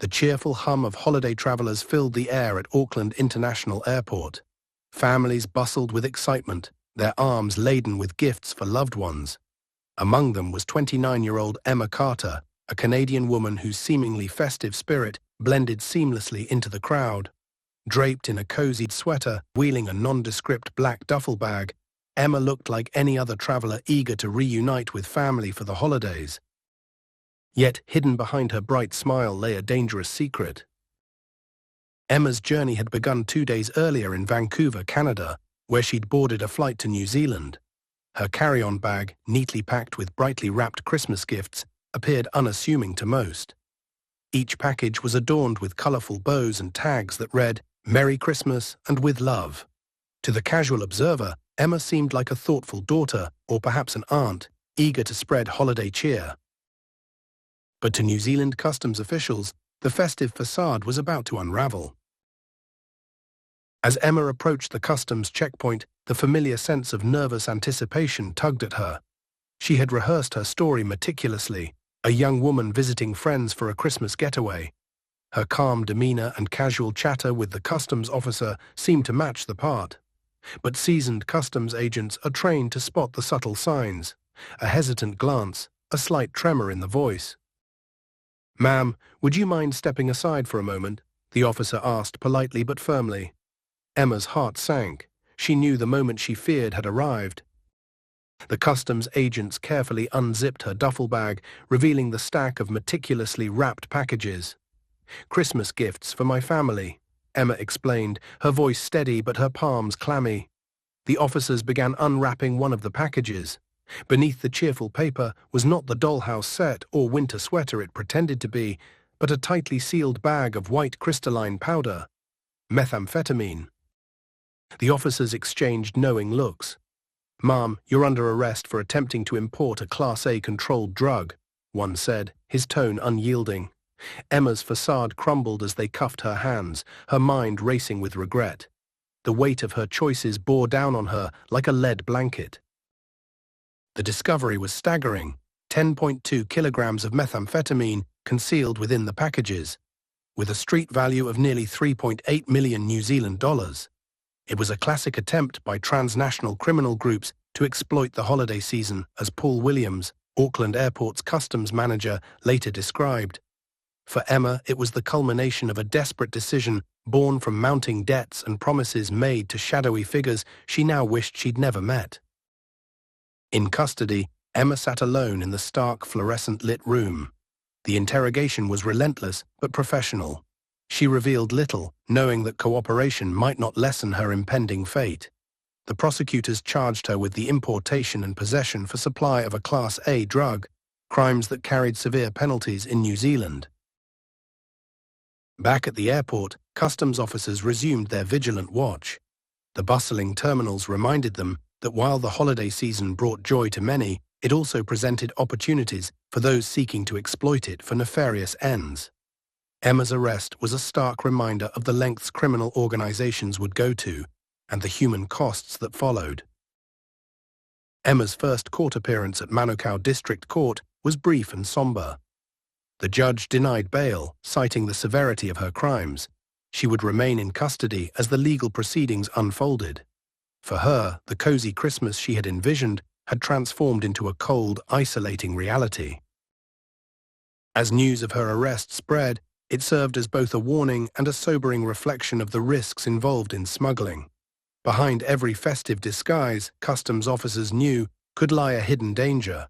The cheerful hum of holiday travelers filled the air at Auckland International Airport. Families bustled with excitement, their arms laden with gifts for loved ones. Among them was 29-year-old Emma Carter, a Canadian woman whose seemingly festive spirit blended seamlessly into the crowd. Draped in a cozy sweater, wheeling a nondescript black duffel bag, Emma looked like any other traveler eager to reunite with family for the holidays. Yet, hidden behind her bright smile lay a dangerous secret. Emma's journey had begun 2 days earlier in Vancouver, Canada, where she'd boarded a flight to New Zealand. Her carry-on bag, neatly packed with brightly wrapped Christmas gifts, appeared unassuming to most. Each package was adorned with colorful bows and tags that read, "Merry Christmas and with love." To the casual observer, Emma seemed like a thoughtful daughter, or perhaps an aunt, eager to spread holiday cheer. But to New Zealand customs officials, the festive facade was about to unravel. As Emma approached the customs checkpoint, the familiar sense of nervous anticipation tugged at her. She had rehearsed her story meticulously, a young woman visiting friends for a Christmas getaway. Her calm demeanor and casual chatter with the customs officer seemed to match the part. But seasoned customs agents are trained to spot the subtle signs: a hesitant glance, a slight tremor in the voice. "Ma'am, would you mind stepping aside for a moment?" the officer asked politely but firmly. Emma's heart sank. She knew the moment she feared had arrived. The customs agents carefully unzipped her duffel bag, revealing the stack of meticulously wrapped packages. "Christmas gifts for my family," Emma explained, her voice steady but her palms clammy. The officers began unwrapping one of the packages. Beneath the cheerful paper was not the dollhouse set or winter sweater it pretended to be, but a tightly sealed bag of white crystalline powder, methamphetamine. The officers exchanged knowing looks. "Ma'am, you're under arrest for attempting to import a Class A controlled drug," one said, his tone unyielding. Emma's facade crumbled as they cuffed her hands, her mind racing with regret. The weight of her choices bore down on her like a lead blanket. The discovery was staggering: 10.2 kilograms of methamphetamine concealed within the packages, with a street value of nearly 3.8 million New Zealand dollars. It was a classic attempt by transnational criminal groups to exploit the holiday season, as Paul Williams, Auckland Airport's customs manager, later described. For Emma, it was the culmination of a desperate decision born from mounting debts and promises made to shadowy figures she now wished she'd never met. In custody, Emma sat alone in the stark, fluorescent-lit room. The interrogation was relentless but professional. She revealed little, knowing that cooperation might not lessen her impending fate. The prosecutors charged her with the importation and possession for supply of a Class A drug, crimes that carried severe penalties in New Zealand. Back at the airport, customs officers resumed their vigilant watch. The bustling terminals reminded them that while the holiday season brought joy to many, it also presented opportunities for those seeking to exploit it for nefarious ends. Emma's arrest was a stark reminder of the lengths criminal organizations would go to, and the human costs that followed. Emma's first court appearance at Manukau District Court was brief and somber. The judge denied bail, citing the severity of her crimes. She would remain in custody as the legal proceedings unfolded. For her, the cozy Christmas she had envisioned had transformed into a cold, isolating reality. As news of her arrest spread, it served as both a warning and a sobering reflection of the risks involved in smuggling. Behind every festive disguise, customs officers knew, could lie a hidden danger: